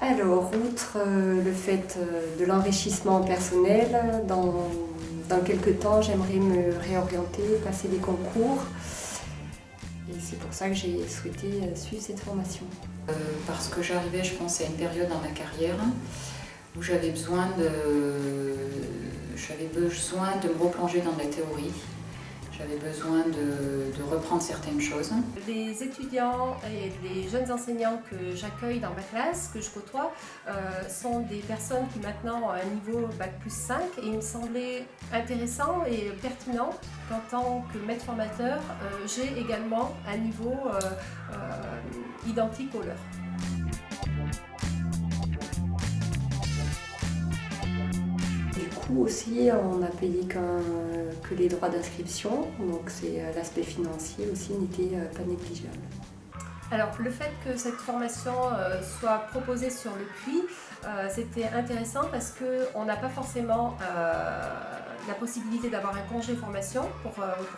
Alors, outre le fait de l'enrichissement personnel, dans quelques temps, j'aimerais me réorienter, passer des concours. Et c'est pour ça que j'ai souhaité suivre cette formation. Parce que j'arrivais, je pense, à une période dans ma carrière où j'avais besoin de me replonger dans la théorie. J'avais besoin de reprendre certaines choses. Les étudiants et les jeunes enseignants que j'accueille dans ma classe, que je côtoie, sont des personnes qui maintenant ont un niveau Bac+5 et il me semblait intéressant et pertinent qu'en tant que maître formateur, j'ai également un niveau identique au leur. Du coup aussi, on n'a payé que les droits d'inscription, donc l'aspect financier aussi n'était pas négligeable. Alors le fait que cette formation soit proposée sur le Puy, c'était intéressant parce qu'on n'a pas forcément la possibilité d'avoir un congé formation pour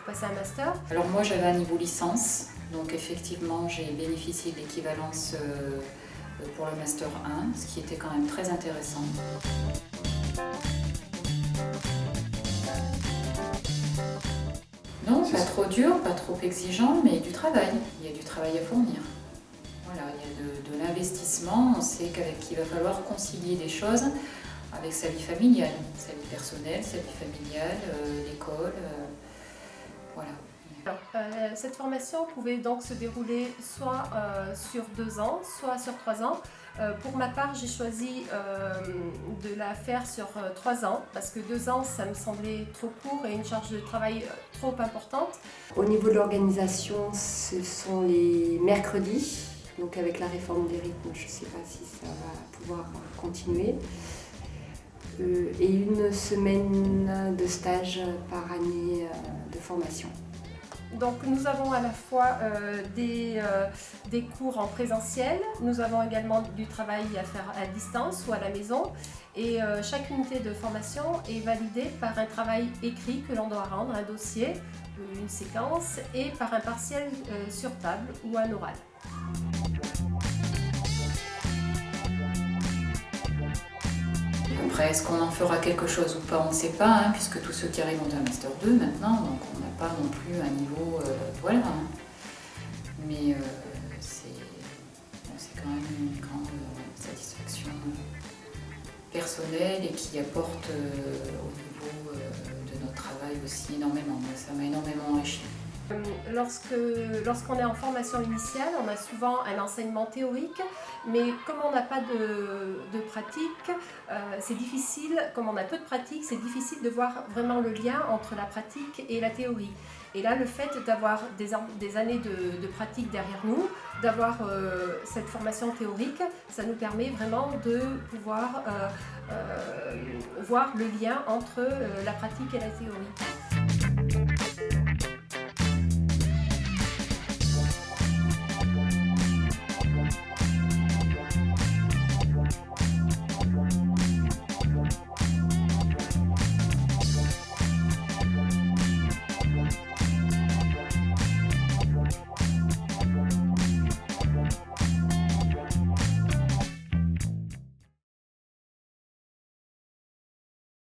passer un master. Alors moi j'avais un niveau licence, donc effectivement j'ai bénéficié de l'équivalence pour le Master 1, ce qui était quand même très intéressant. Non, pas trop dur, pas trop exigeant, mais du travail. Il y a du travail à fournir. Voilà, il y a de l'investissement. On sait qu'il va falloir concilier des choses avec sa vie familiale, sa vie personnelle, sa vie familiale, l'école, voilà. Alors, cette formation pouvait donc se dérouler soit sur 2 ans, soit sur 3 ans. Pour ma part, j'ai choisi de la faire sur 3 ans parce que 2 ans, ça me semblait trop court et une charge de travail trop importante. Au niveau de l'organisation, ce sont les mercredis, donc avec la réforme des rythmes, je ne sais pas si ça va pouvoir continuer. Et une semaine de stage par année de formation. Donc nous avons à la fois des cours en présentiel, nous avons également du travail à faire à distance ou à la maison et chaque unité de formation est validée par un travail écrit que l'on doit rendre, un dossier, une séquence et par un partiel sur table ou un oral. Après, est-ce qu'on en fera quelque chose ou pas, on ne sait pas, hein, puisque tous ceux qui arrivent ont un Master 2 maintenant, donc on n'a pas non plus un niveau, voilà. Hein. Mais c'est quand même une grande satisfaction personnelle et qui apporte au niveau de notre travail aussi énormément. Moi, ça m'a énormément enrichi. Lorsqu'on est en formation initiale, on a souvent un enseignement théorique, mais comme on n'a pas de pratique, c'est difficile, comme on a peu de pratique, c'est difficile de voir vraiment le lien entre la pratique et la théorie. Et là, le fait d'avoir des années de pratique derrière nous, d'avoir cette formation théorique, ça nous permet vraiment de pouvoir voir le lien entre la pratique et la théorie.